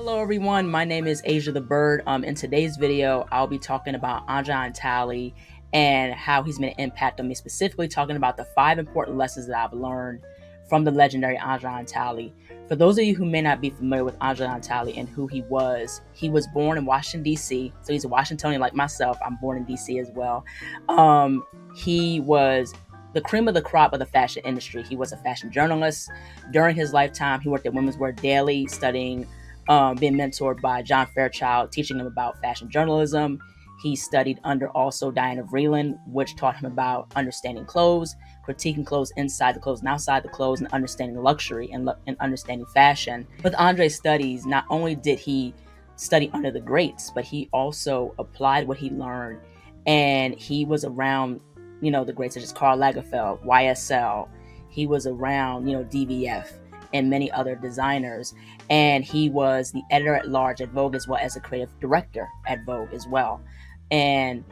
Hello everyone, my name is Asia the Bird. In today's video, I'll be talking about Leon Talley and how he's made an impact on me, specifically talking about the 5 important lessons that I've learned from the legendary Leon Talley. For those of you who may not be familiar with Leon Talley and who he was born in Washington, D.C., so he's a Washingtonian like myself. I'm born in D.C. as well. He was the cream of the crop of the fashion industry. He was a fashion journalist. During his lifetime, he worked at Women's Wear Daily, studying being mentored by John Fairchild, teaching him about fashion journalism. He studied under also Diana Vreeland, which taught him about understanding clothes, critiquing clothes inside the clothes and outside the clothes, and understanding luxury and understanding fashion. With Andre's studies, not only did he study under the greats, but he also applied what he learned. And he was around, the greats such as Karl Lagerfeld, YSL. He was around, DVF and many other designers. And he was the editor-at-large at Vogue as well as the creative director at Vogue as well. And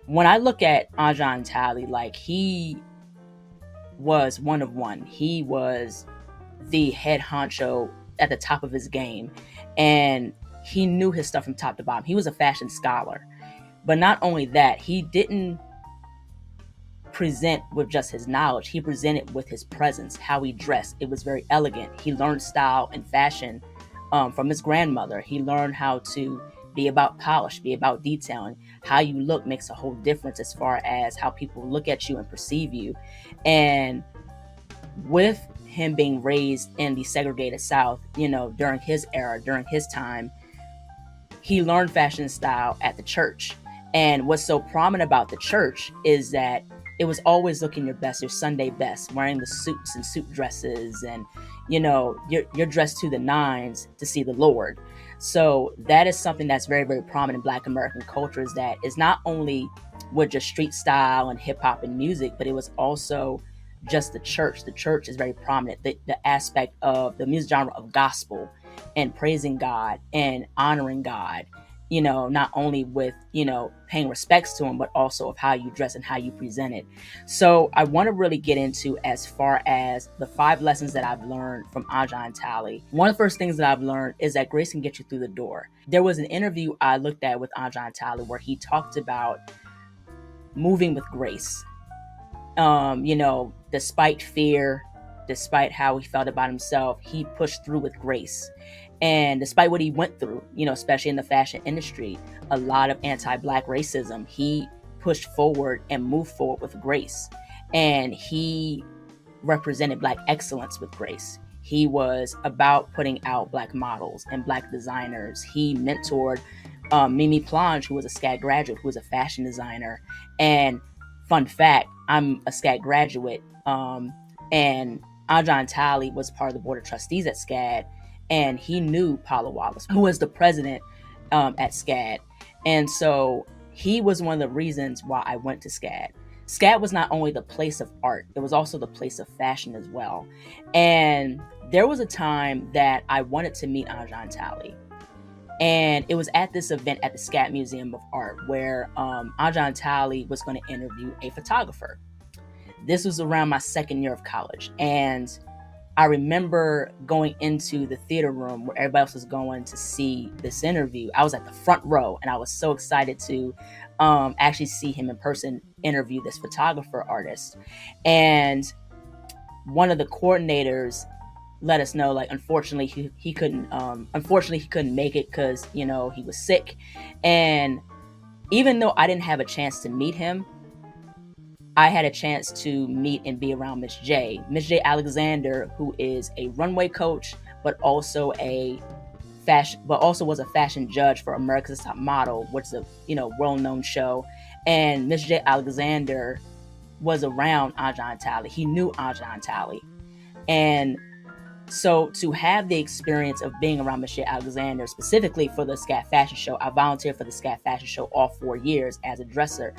when I look at Leon Talley, he was one of one. He was the head honcho at the top of his game. And he knew his stuff from top to bottom. He was a fashion scholar. But not only that, he didn't present with just his knowledge. He presented with his presence, how he dressed. It was very elegant. He learned style and fashion from his grandmother. He learned how to be about polish, be about detailing. How you look makes a whole difference as far as how people look at you and perceive you. And with him being raised in the segregated South, during his era, during his time, he learned fashion style at the church. And what's so prominent about the church is that it was always looking your best, your Sunday best, wearing the suits and suit dresses, and you're dressed to the nines to see the Lord. So that is something that's very, very prominent in Black American culture, is that it's not only with just street style and hip hop and music, but it was also just the church. The church is very prominent. The aspect of the music genre of gospel and praising God and honoring God, not only with, paying respects to him, but also of how you dress and how you present it. So I want to really get into as far as the 5 lessons that I've learned from Leon Talley. One of the first things that I've learned is that grace can get you through the door. There was an interview I looked at with Leon Talley where he talked about moving with grace. Despite fear, despite how he felt about himself, he pushed through with grace. And despite what he went through, especially in the fashion industry, a lot of anti-Black racism, he pushed forward and moved forward with grace. And he represented Black excellence with grace. He was about putting out Black models and Black designers. He mentored Mimi Plange, who was a SCAD graduate, who was a fashion designer. And fun fact, I'm a SCAD graduate. And Leon Talley was part of the board of trustees at SCAD. And he knew Paula Wallace, who was the president at SCAD. And so he was one of the reasons why I went to SCAD. SCAD was not only the place of art, it was also the place of fashion as well. And there was a time that I wanted to meet Leon Talley. And it was at this event at the SCAD Museum of Art where Leon Talley was going to interview a photographer. This was around my second year of college. And I remember going into the theater room where everybody else was going to see this interview. I was at the front row and I was so excited to actually see him in person interview this photographer artist. And one of the coordinators let us know, unfortunately he couldn't make it because, he was sick. And even though I didn't have a chance to meet him, I had a chance to meet and be around Miss J Alexander, who is a runway coach, but also was a fashion judge for America's Top Model, which is a well-known show. And Miss J Alexander was around Leon Talley. He knew Leon Talley, and so to have the experience of being around Miss J Alexander, specifically for the SCAD Fashion Show, I volunteered for the SCAD Fashion Show all 4 years as a dresser.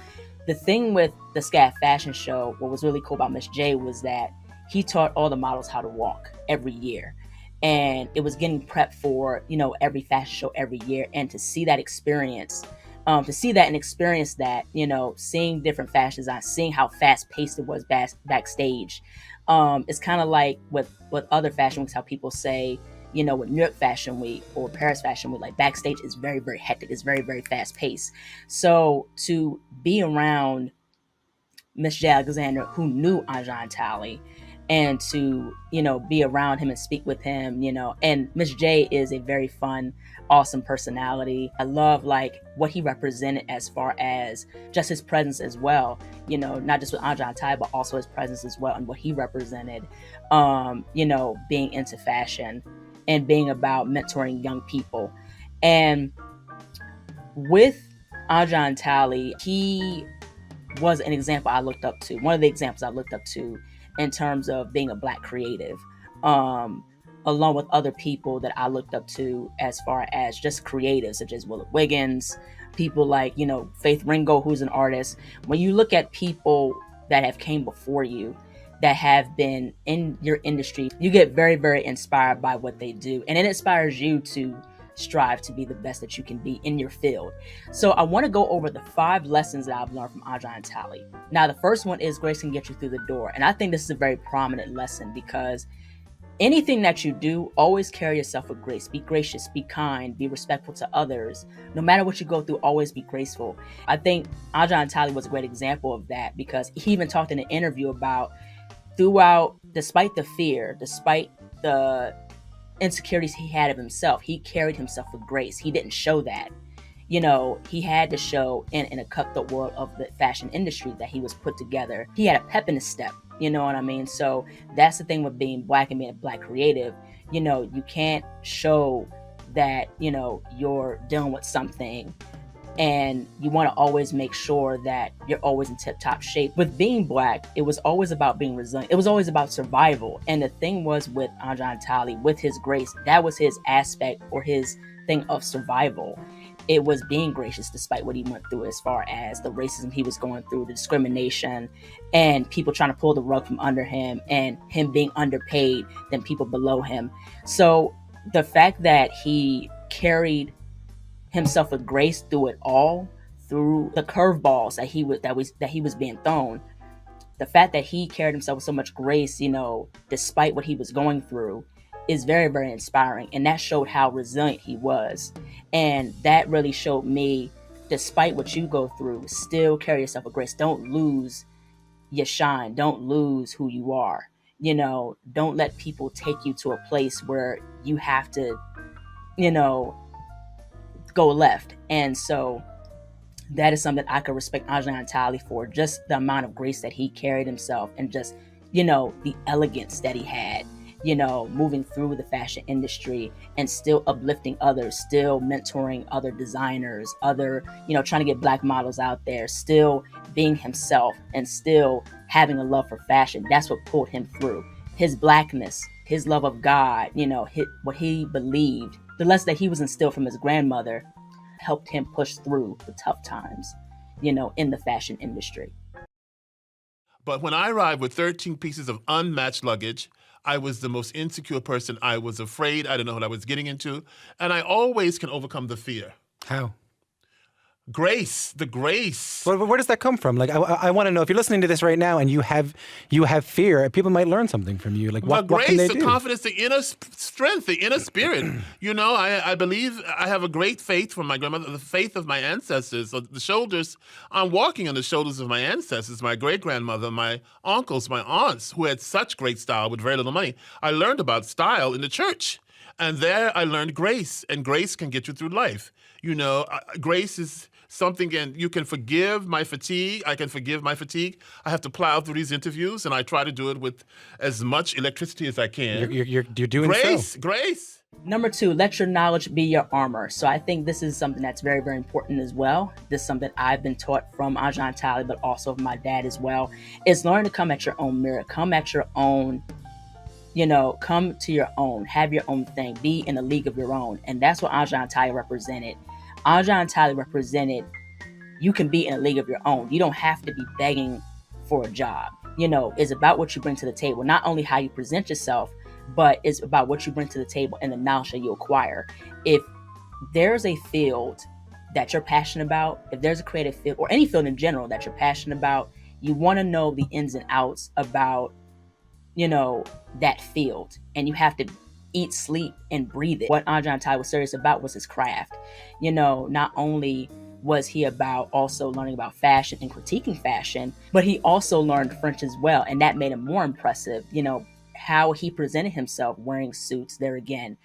The thing with the SCAD Fashion Show, what was really cool about Miss J was that he taught all the models how to walk every year. And it was getting prepped for, every fashion show every year. And to see that experience, and experience that, seeing different fashion designs, seeing how fast paced it was backstage. It's kind of like with other fashion weeks, how people say, with New York Fashion Week or Paris Fashion Week, like backstage is very, very hectic. It's very, very fast paced. So to be around Miss J. Alexander, who knew Ajahn Talley, and to, be around him and speak with him, and Miss J is a very fun, awesome personality. I love like what he represented as far as just his presence as well, not just with Ajahn Talley, but also his presence as well and what he represented, being into fashion and being about mentoring young people. And with Ajahn Talley, he was an example I looked up to. One of the examples I looked up to in terms of being a Black creative, along with other people that I looked up to as far as just creatives, such as Willard Wiggins, people like, Faith Ringo, who's an artist. When you look at people that have came before you, that have been in your industry, you get very, very inspired by what they do. And it inspires you to strive to be the best that you can be in your field. So I want to go over the 5 lessons that I've learned from Ajahn Talley. Now, the first one is grace can get you through the door. And I think this is a very prominent lesson because anything that you do, always carry yourself with grace. Be gracious, be kind, be respectful to others. No matter what you go through, always be graceful. I think Ajahn Talley was a great example of that because he even talked in an interview about despite the fear, despite the insecurities he had of himself, he carried himself with grace. He didn't show that. He had to show in a cutthroat world of the fashion industry that he was put together. He had a pep in his step, you know what I mean? So that's the thing with being Black and being a Black creative. You can't show that, you're dealing with something, and you want to always make sure that you're always in tip-top shape. With being Black, it was always about being resilient. It was always about survival. And the thing was with Ajahn Talley, with his grace, that was his aspect or his thing of survival. It was being gracious despite what he went through as far as the racism he was going through, the discrimination, and people trying to pull the rug from under him, and him being underpaid than people below him. So the fact that he carried himself with grace through it all, through the curveballs that he was being thrown, the fact that he carried himself with so much grace, despite what he was going through, is very, very inspiring. And that showed how resilient he was. And that really showed me, despite what you go through, still carry yourself with grace. Don't lose your shine. Don't lose who you are. Don't let people take you to a place where you have to, go left. And so that is something I could respect Ajahn Talley for, just the amount of grace that he carried himself and just, the elegance that he had, moving through the fashion industry and still uplifting others, still mentoring other designers, trying to get Black models out there, still being himself and still having a love for fashion. That's what pulled him through. His Blackness, his love of God, what he believed, the lesson that he was instilled from his grandmother helped him push through the tough times, in the fashion industry. But when I arrived with 13 pieces of unmatched luggage, I was the most insecure person. I was afraid. I didn't know what I was getting into. And I always can overcome the fear. How? Grace, the grace. Well, where does that come from? Like, I want to know, if you're listening to this right now and you have fear, people might learn something from you. Like, what grace, can they the do? confidence, the inner strength, the inner spirit. I believe I have a great faith from my grandmother, the faith of my ancestors. So I'm walking on the shoulders of my ancestors, my great-grandmother, my uncles, my aunts, who had such great style with very little money. I learned about style in the church. And there I learned grace, and grace can get you through life. Grace is something, and you can forgive my fatigue. I can forgive my fatigue. I have to plow through these interviews, and I try to do it with as much electricity as I can. You're doing grace, so. Grace. Number 2, let your knowledge be your armor. So I think this is something that's very, very important as well. This is something I've been taught from Ajahn Talley, but also from my dad as well. Is learn to come at your own mirror. Come at your own, come to your own. Have your own thing. Be in a league of your own. And that's what Ajahn Talley represented. Ajahn Talley represented, you can be in a league of your own. You don't have to be begging for a job. It's about what you bring to the table. Not only how you present yourself, but it's about what you bring to the table and the knowledge that you acquire. If there's a field that you're passionate about, if there's a creative field or any field in general that you're passionate about, you want to know the ins and outs about, that field. And you have to eat, sleep, and breathe it. What Andre Talley was serious about was his craft. You know, not only was he about also learning about fashion and critiquing fashion, but he also learned French as well, and that made him more impressive. You know, how he presented himself wearing suits there again,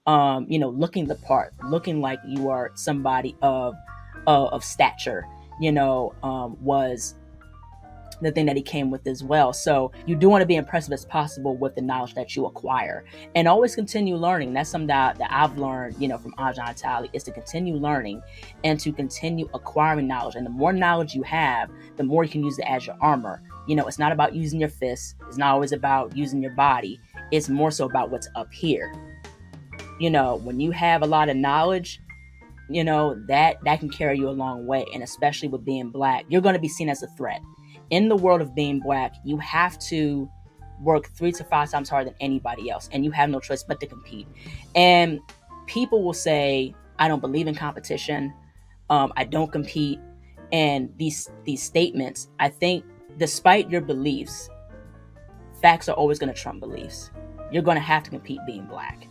you know, looking the part, looking like you are somebody of stature, you know, was the thing that he came with as well. So you do want to be impressive as possible with the knowledge that you acquire, and always continue learning. That's something that I've learned, you know, from Leon Talley, is to continue learning and to continue acquiring knowledge. And the more knowledge you have, the more you can use it as your armor. You know, it's not about using your fists. It's not always about using your body. It's more so about what's up here. You know, when you have a lot of knowledge, you know, that can carry you a long way. And especially with being Black, you're going to be seen as a threat. In the world of being Black, you have to work 3 to 5 times harder than anybody else, and you have no choice but to compete. And people will say, I don't believe in competition, I don't compete. And these statements, I think, despite your beliefs, facts are always going to trump beliefs. You're going to have to compete being Black.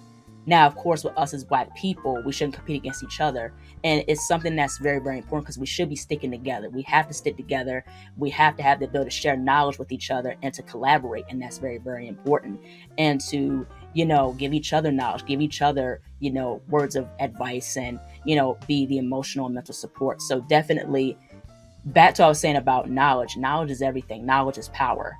Now, of course, with us as Black people, we shouldn't compete against each other. And it's something that's very, very important, because we should be sticking together. We have to stick together. We have to have the ability to share knowledge with each other and to collaborate. And that's very, very important. And to, you know, give each other knowledge, give each other, you know, words of advice, and, you know, be the emotional and mental support. So definitely, back to what I was saying about knowledge. Knowledge is everything. Knowledge is power.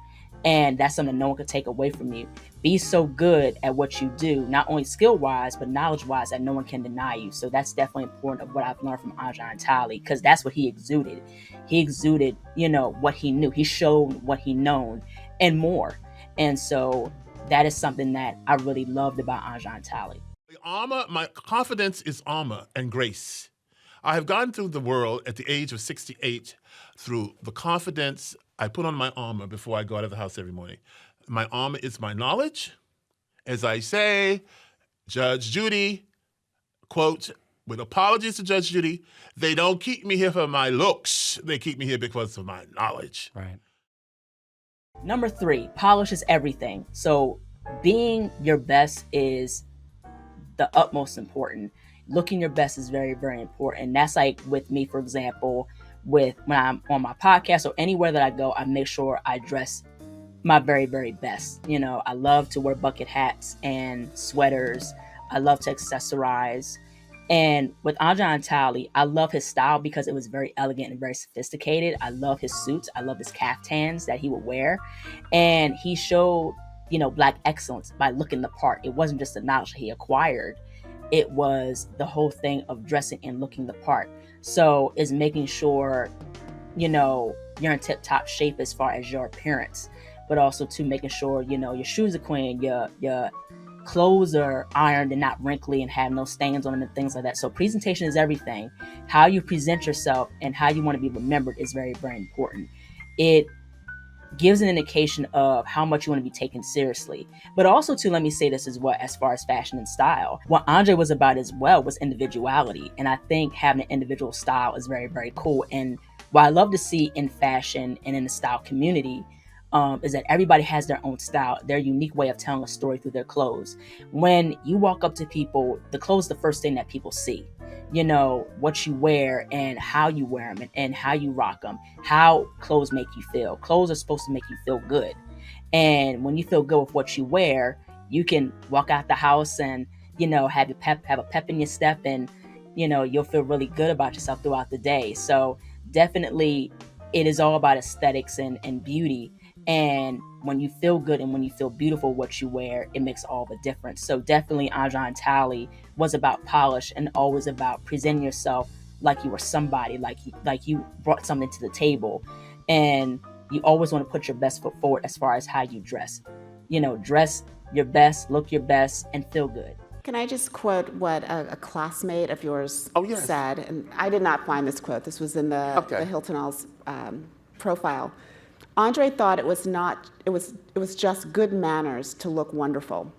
And that's something no one can take away from you. Be so good at what you do, not only skill-wise, but knowledge-wise, that no one can deny you. So that's definitely important of what I've learned from Leon Talley, because that's what he exuded. He exuded, you know, what he knew. He showed what he known and more. And so that is something that I really loved about Leon Talley. My confidence is armor and grace. I have gone through the world at the age of 68 through the confidence. I put on my armor before I go out of the house every morning. My armor is my knowledge. As I say, Judge Judy, quote, with apologies to Judge Judy, they don't keep me here for my looks. They keep me here because of my knowledge. Right. Number 3, polish is everything. So being your best is the utmost important. Looking your best is very, very important. That's like with me, for example, when I'm on my podcast or anywhere that I go, I make sure I dress my very, very best. You know, I love to wear bucket hats and sweaters. I love to accessorize. And with Leon Talley, I love his style because it was very elegant and very sophisticated. I love his suits. I love his caftans that he would wear. And he showed, you know, Black excellence by looking the part. It wasn't just the knowledge that he acquired. It was the whole thing of dressing and looking the part. So it's making sure, you know, you're in tip-top shape as far as your appearance, but also to making sure, you know, your shoes are clean, your clothes are ironed and not wrinkly and have no stains on them and things like that. So presentation is everything. How you present yourself and how you want to be remembered is very, very important. It gives an indication of how much you want to be taken seriously. But also, too, let me say this as well, as far as fashion and style. What Andre was about as well was individuality. And I think having an individual style is very, very cool. And what I love to see in fashion and in the style community is that everybody has their own style, their unique way of telling a story through their clothes. When you walk up to people, the clothes is the first thing that people see. You know, what you wear and how you wear them and how you rock them, how clothes make you feel. Clothes are supposed to make you feel good. And when you feel good with what you wear, you can walk out the house and, you know, have a pep in your step, and, you know, you'll feel really good about yourself throughout the day. So definitely it is all about aesthetics and beauty. And when you feel good and when you feel beautiful what you wear, it makes all the difference. So definitely Leon Talley was about polish and always about presenting yourself like you were somebody, like you brought something to the table. And you always want to put your best foot forward as far as how you dress. You know, dress your best, look your best, and feel good. Can I just quote what a classmate of yours said? And I did not find this quote. This was in the Hilton Hall's profile. Andre thought it was just good manners to look wonderful.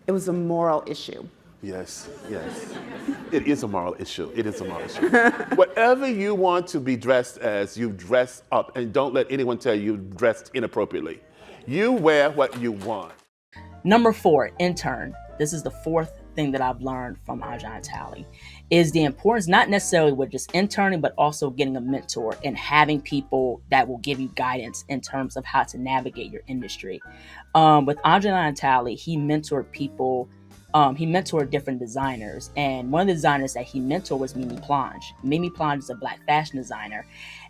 It was a moral issue. Yes. It is a moral issue. It is a moral issue. Whatever you want to be dressed as, you dress up, and don't let anyone tell you dressed inappropriately. You wear what you want. Number 4, intern. this is the fourth thing that I've learned from Ajahn Talley, is the importance, not necessarily with just interning, but also getting a mentor and having people that will give you guidance in terms of how to navigate your industry. With Ajahn Talley, he mentored people. He mentored different designers, and one of the designers that he mentored was Mimi Plange. Mimi Plange is a Black fashion designer,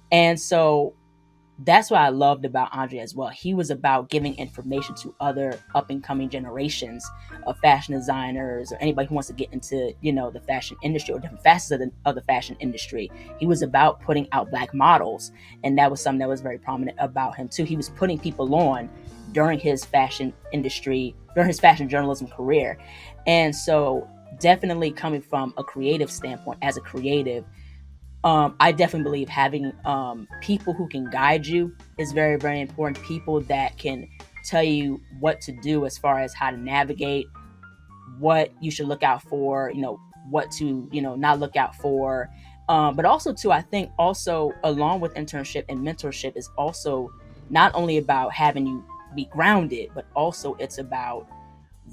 and so that's what I loved about Andre as well. He was about giving information to other up and coming generations of fashion designers or anybody who wants to get into, the fashion industry or different facets of the fashion industry. He was about putting out Black models, and that was something that was very prominent about him too. He was putting people on during his fashion journalism career. And so definitely coming from a creative standpoint, as a creative, I definitely believe having people who can guide you is very, very important. People that can tell you what to do as far as how to navigate, what you should look out for, what to, not look out for. But also too, I think also along with internship and mentorship is also not only about having you be grounded, but also it's about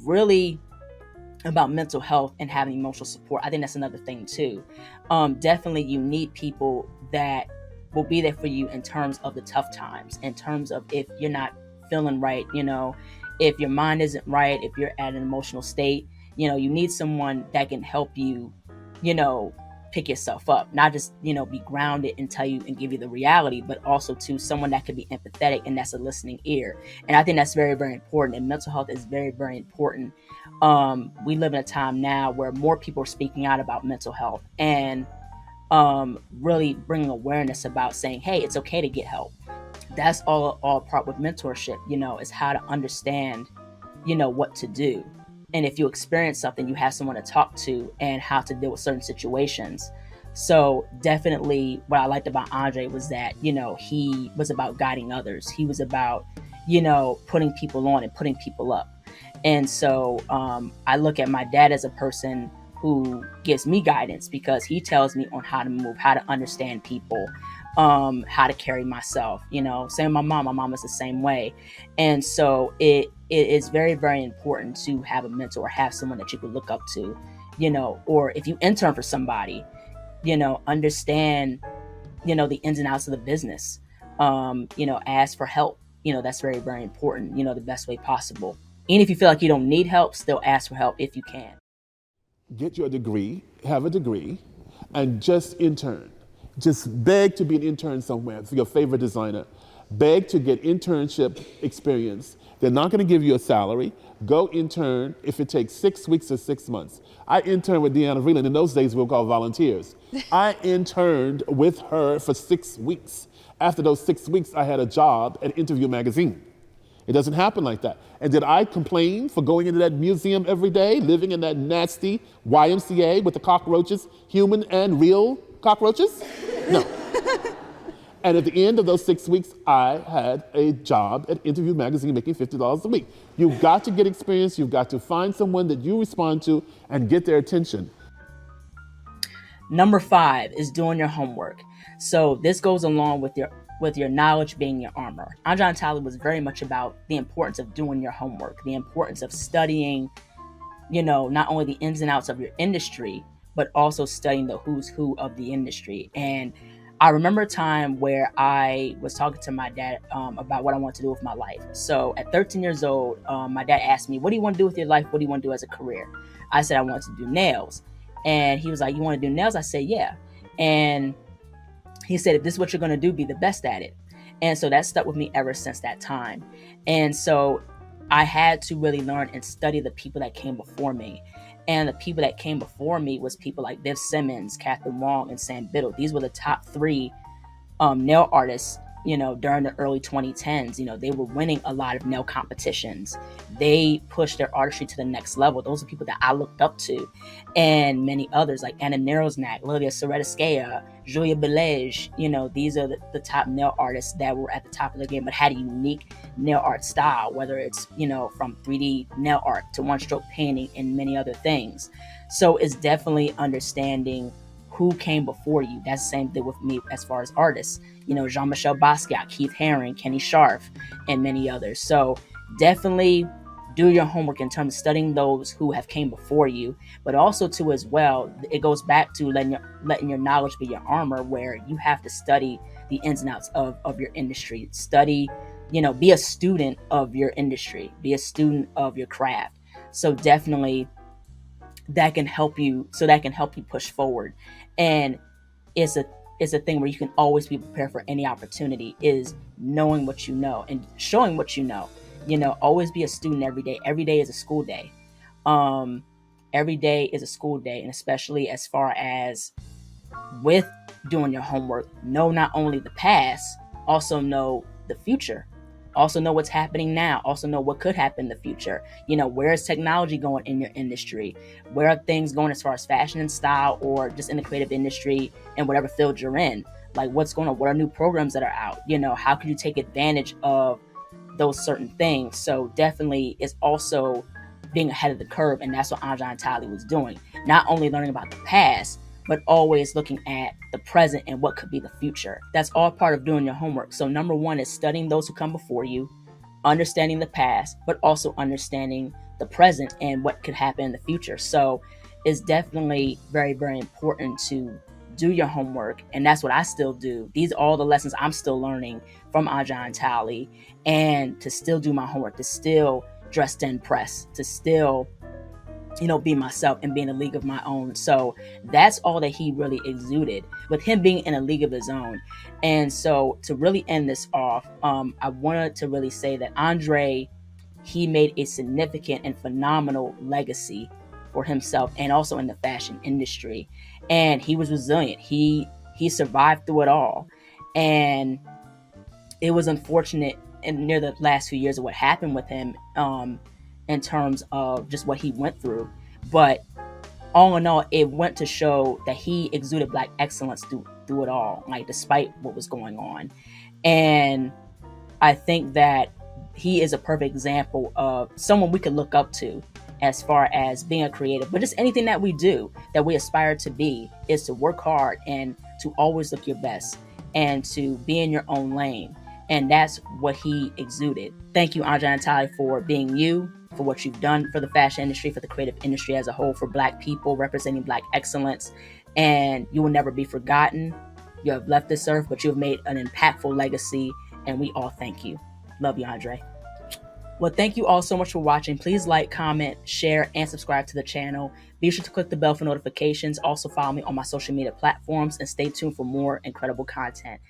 really about mental health and having emotional support. I think that's another thing too. Definitely you need people that will be there for you in terms of the tough times, in terms of if you're not feeling right, if your mind isn't right, if you're at an emotional state, you need someone that can help you, pick yourself up, not just, be grounded and tell you and give you the reality, but also to someone that can be empathetic and that's a listening ear. And I think that's very, very important. And mental health is very, very important. We live in a time now where more people are speaking out about mental health and really bringing awareness about saying, hey, it's okay to get help. That's all part with mentorship, is how to understand, what to do. And if you experience something, you have someone to talk to and how to deal with certain situations. So definitely what I liked about Andre was that, he was about guiding others. He was about, putting people on and putting people up. And so I look at my dad as a person who gives me guidance because he tells me on how to move, how to understand people, how to carry myself, same with my mom. My mom is the same way. And so it is very, very important to have a mentor or have someone that you can look up to, or if you intern for somebody, understand, the ins and outs of the business, ask for help. That's very, very important, the best way possible. And if you feel like you don't need help, still ask for help if you can. Get your degree, have a degree, and just intern. Just beg to be an intern somewhere for your favorite designer. Beg to get internship experience. They're not going to give you a salary. Go intern if it takes 6 weeks or 6 months. I interned with Deanna Vreeland. In those days, we were called volunteers. I interned with her for 6 weeks. After those 6 weeks, I had a job at Interview Magazine. It doesn't happen like that. And did I complain for going into that museum every day, living in that nasty YMCA with the cockroaches, human and real cockroaches? No. And at the end of those 6 weeks, I had a job at Interview Magazine making $50 a week. You've got to get experience. You've got to find someone that you respond to and get their attention. Number 5 is doing your homework. So this goes along with your knowledge being your armor. Ajahn Talley was very much about the importance of doing your homework, the importance of studying, not only the ins and outs of your industry, but also studying the who's who of the industry. And I remember a time where I was talking to my dad about what I want to do with my life. So at 13 years old, my dad asked me, what do you want to do with your life? What do you want to do as a career? I said, I want to do nails. And he was like, you want to do nails? I said, yeah. And he said, if this is what you're going to do, be the best at it. And so that stuck with me ever since that time. And so I had to really learn and study the people that came before me. And the people that came before me was people like Viv Simmons, Catherine Wong, and Sam Biddle. These were the top 3 nail artists, during the early 2010s. They were winning a lot of nail competitions. They pushed their artistry to the next level. Those are people that I looked up to. And many others like Anna Narosnak, Lilia Soretskaya, Julia Belege. These are the top nail artists that were at the top of the game, but had a unique nail art style, whether it's, from 3D nail art to one-stroke painting and many other things. So it's definitely understanding who came before you. That's the same thing with me as far as artists. Jean-Michel Basquiat, Keith Haring, Kenny Scharf, and many others. So definitely do your homework in terms of studying those who have came before you, but also too as well, it goes back to letting your knowledge be your armor, where you have to study the ins and outs of your industry. Study, be a student of your industry, be a student of your craft. So definitely that can help you push forward. And it's a thing where you can always be prepared for any opportunity, is knowing what you know and showing what you know. Always be a student every day. Every day is a school day. Every day is a school day. And especially as far as with doing your homework, know not only the past, also know the future. Also know what's happening now. Also know what could happen in the future. Where is technology going in your industry? Where are things going as far as fashion and style, or just in the creative industry and whatever field you're in? Like, what's going on? What are new programs that are out? How can you take advantage of those certain things? So definitely it's also being ahead of the curve. And that's what Leon Talley was doing. Not only learning about the past, but always looking at the present and what could be the future. That's all part of doing your homework. So number one is studying those who come before you, understanding the past, but also understanding the present and what could happen in the future. So it's definitely very, very important to do your homework. And that's what I still do. These are all the lessons I'm still learning from Leon Talley, and to still do my homework, to still dress to impress, to still be myself and be in a league of my own. So that's all that he really exuded, with him being in a league of his own. And so to really end this off, I wanted to really say that Andre, he made a significant and phenomenal legacy for himself and also in the fashion industry. And he was resilient. He survived through it all. And it was unfortunate in near the last few years of what happened with him, in terms of just what he went through. But all in all, it went to show that he exuded Black excellence through it all, like despite what was going on. And I think that he is a perfect example of someone we can look up to as far as being a creative. But just anything that we do, that we aspire to be, is to work hard and to always look your best and to be in your own lane. And that's what he exuded. Thank you, Leon Talley, for being you, for what you've done for the fashion industry, for the creative industry as a whole, for Black people, representing Black excellence. And you will never be forgotten. You have left this earth, but you have made an impactful legacy, and we all thank you. Love you, Andre. Well, thank you all so much for watching. Please like, comment, share, and subscribe to the channel. Be sure to click the bell for notifications. Also follow me on my social media platforms, and stay tuned for more incredible content.